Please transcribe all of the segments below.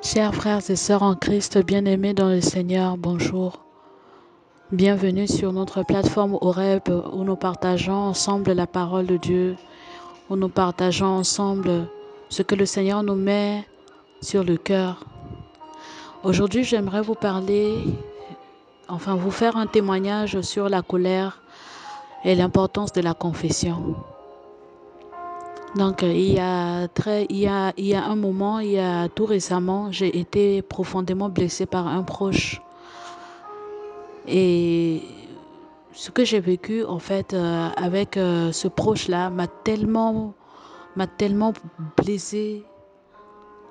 Chers frères et sœurs en Christ, bien-aimés dans le Seigneur, bonjour. Bienvenue sur notre plateforme Horeb où nous partageons ensemble la parole de Dieu, où nous partageons ensemble ce que le Seigneur nous met sur le cœur. Aujourd'hui, j'aimerais vous vous faire un témoignage sur la colère et l'importance de la confession. Donc, il y a un moment, tout récemment, j'ai été profondément blessée par un proche. Et ce que j'ai vécu en fait avec ce proche-là m'a tellement blessée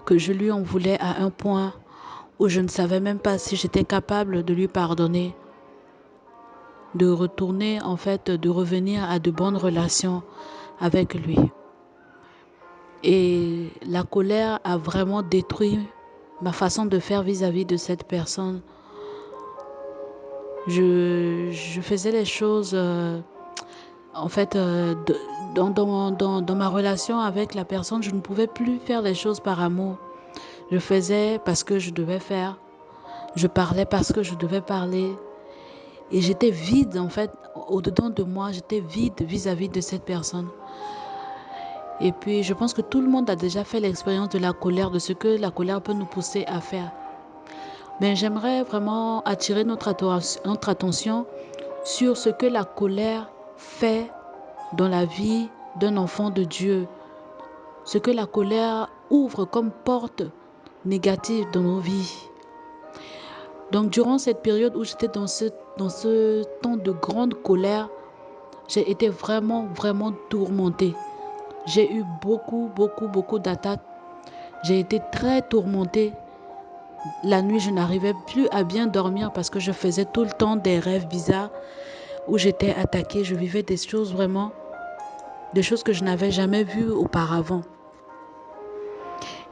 que je lui en voulais à un point où je ne savais même pas si j'étais capable de lui pardonner, de retourner en fait, de revenir à de bonnes relations avec lui. Et la colère a vraiment détruit ma façon de faire vis-à-vis de cette personne. Je faisais les choses en fait, dans ma relation avec la personne, je ne pouvais plus faire les choses par amour. Je faisais parce que je devais faire. Je parlais parce que je devais parler. Et j'étais vide, en fait, au-dedans de moi, j'étais vide vis-à-vis de cette personne. Et puis, je pense que tout le monde a déjà fait l'expérience de la colère, de ce que la colère peut nous pousser à faire. Mais j'aimerais vraiment attirer notre attention sur ce que la colère fait dans la vie d'un enfant de Dieu, ce que la colère ouvre comme porte négative dans nos vies. Donc durant cette période où j'étais dans ce temps de grande colère, j'ai été vraiment tourmentée. J'ai eu beaucoup d'attaques. J'ai été très tourmentée. La nuit, je n'arrivais plus à bien dormir parce que je faisais tout le temps des rêves bizarres où j'étais attaquée. Je vivais des choses que je n'avais jamais vues auparavant.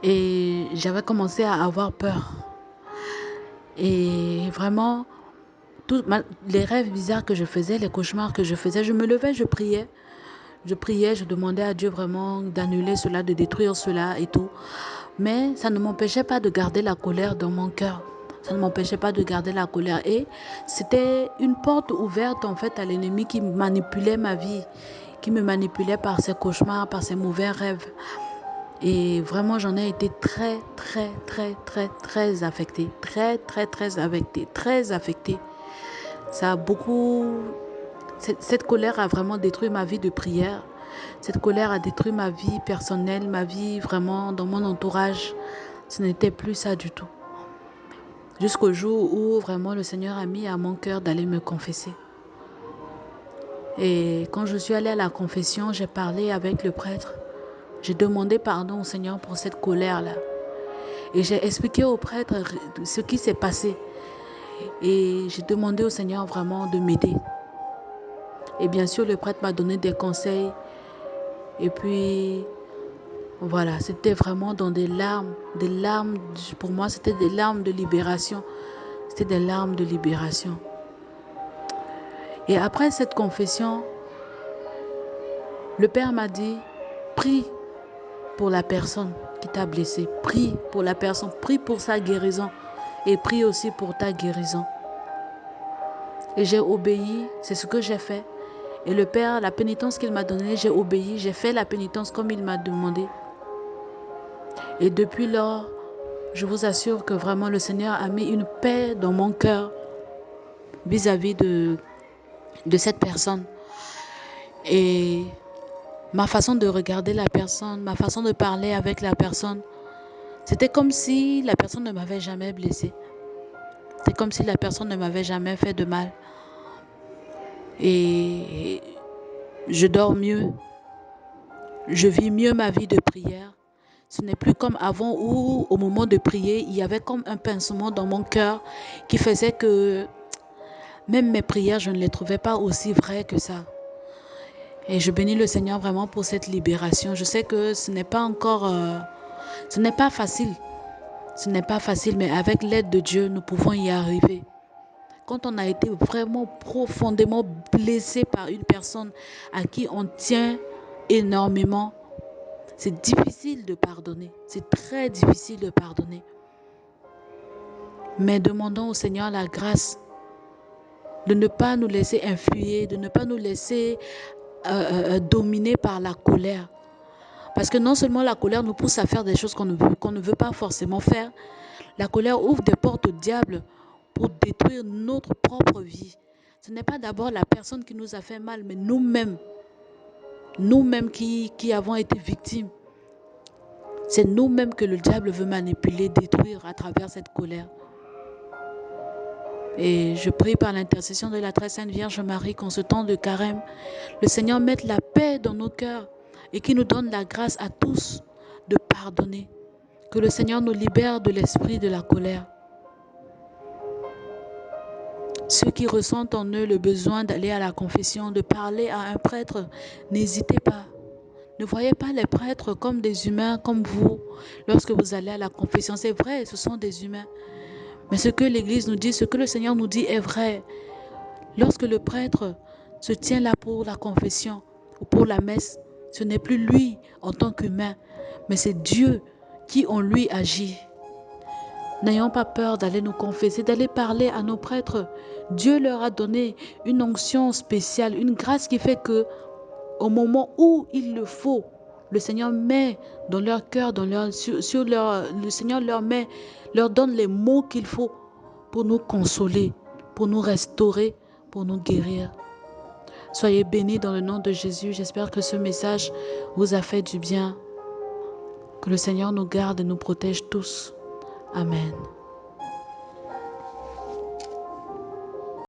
Et j'avais commencé à avoir peur. Et vraiment, les rêves bizarres que je faisais, les cauchemars que je faisais, je me levais, je priais. Je demandais à Dieu vraiment d'annuler cela, de détruire cela et tout. Mais ça ne m'empêchait pas de garder la colère dans mon cœur. Ça ne m'empêchait pas de garder la colère. Et c'était une porte ouverte en fait à l'ennemi qui manipulait ma vie, qui me manipulait par ses cauchemars, par ses mauvais rêves. Et vraiment, j'en ai été très affectée. Très affectée. Ça a beaucoup... Cette colère a vraiment détruit ma vie de prière. Cette colère a détruit ma vie personnelle, ma vie vraiment dans mon entourage. Ce n'était plus ça du tout. Jusqu'au jour où vraiment le Seigneur a mis à mon cœur d'aller me confesser. Et quand je suis allée à la confession, j'ai parlé avec le prêtre. J'ai demandé pardon au Seigneur pour cette colère-là. Et j'ai expliqué au prêtre ce qui s'est passé. Et j'ai demandé au Seigneur vraiment de m'aider. Et bien sûr, le prêtre m'a donné des conseils. Et puis, voilà, c'était vraiment dans des larmes. Des larmes, pour moi, c'était des larmes de libération. C'était des larmes de libération. Et après cette confession, le Père m'a dit, prie pour la personne qui t'a blessé. Prie pour la personne, prie pour sa guérison. Et prie aussi pour ta guérison. Et j'ai obéi, c'est ce que j'ai fait. Et le Père, la pénitence qu'il m'a donnée, j'ai obéi, j'ai fait la pénitence comme il m'a demandé. Et depuis lors, je vous assure que vraiment le Seigneur a mis une paix dans mon cœur vis-à-vis de cette personne. Et ma façon de regarder la personne, ma façon de parler avec la personne, c'était comme si la personne ne m'avait jamais blessée. C'est comme si la personne ne m'avait jamais fait de mal. Et je dors mieux. Je vis mieux ma vie de prière. Ce n'est plus comme avant où, au moment de prier, il y avait comme un pincement dans mon cœur qui faisait que même mes prières, je ne les trouvais pas aussi vraies que ça. Et je bénis le Seigneur vraiment pour cette libération. Je sais que ce n'est pas encore... ce n'est pas facile. Ce n'est pas facile, mais avec l'aide de Dieu, nous pouvons y arriver. Quand on a été vraiment profondément blessé par une personne à qui on tient énormément, c'est difficile de pardonner. C'est très difficile de pardonner. Mais demandons au Seigneur la grâce de ne pas nous laisser influer, de ne pas nous laisser dominer par la colère. Parce que non seulement la colère nous pousse à faire des choses qu'on ne veut pas forcément faire, la colère ouvre des portes au diable pour détruire notre propre vie. Ce n'est pas d'abord la personne qui nous a fait mal, mais nous-mêmes qui avons été victimes. C'est nous-mêmes que le diable veut manipuler, détruire à travers cette colère. Et je prie par l'intercession de la très sainte Vierge Marie qu'en ce temps de carême, le Seigneur mette la paix dans nos cœurs et qu'il nous donne la grâce à tous de pardonner. Que le Seigneur nous libère de l'esprit de la colère. Ceux qui ressentent en eux le besoin d'aller à la confession, de parler à un prêtre, n'hésitez pas. Ne voyez pas les prêtres comme des humains comme vous lorsque vous allez à la confession. C'est vrai, ce sont des humains. Mais ce que l'Église nous dit, ce que le Seigneur nous dit est vrai. Lorsque le prêtre se tient là pour la confession ou pour la messe, ce n'est plus lui en tant qu'humain, mais c'est Dieu qui en lui agit. N'ayons pas peur d'aller nous confesser, d'aller parler à nos prêtres. Dieu leur a donné une onction spéciale, une grâce qui fait que au moment où il le faut, le Seigneur met dans leur cœur, le Seigneur leur donne les mots qu'il faut pour nous consoler, pour nous restaurer, pour nous guérir. Soyez bénis dans le nom de Jésus. J'espère que ce message vous a fait du bien. Que le Seigneur nous garde et nous protège tous. Amen.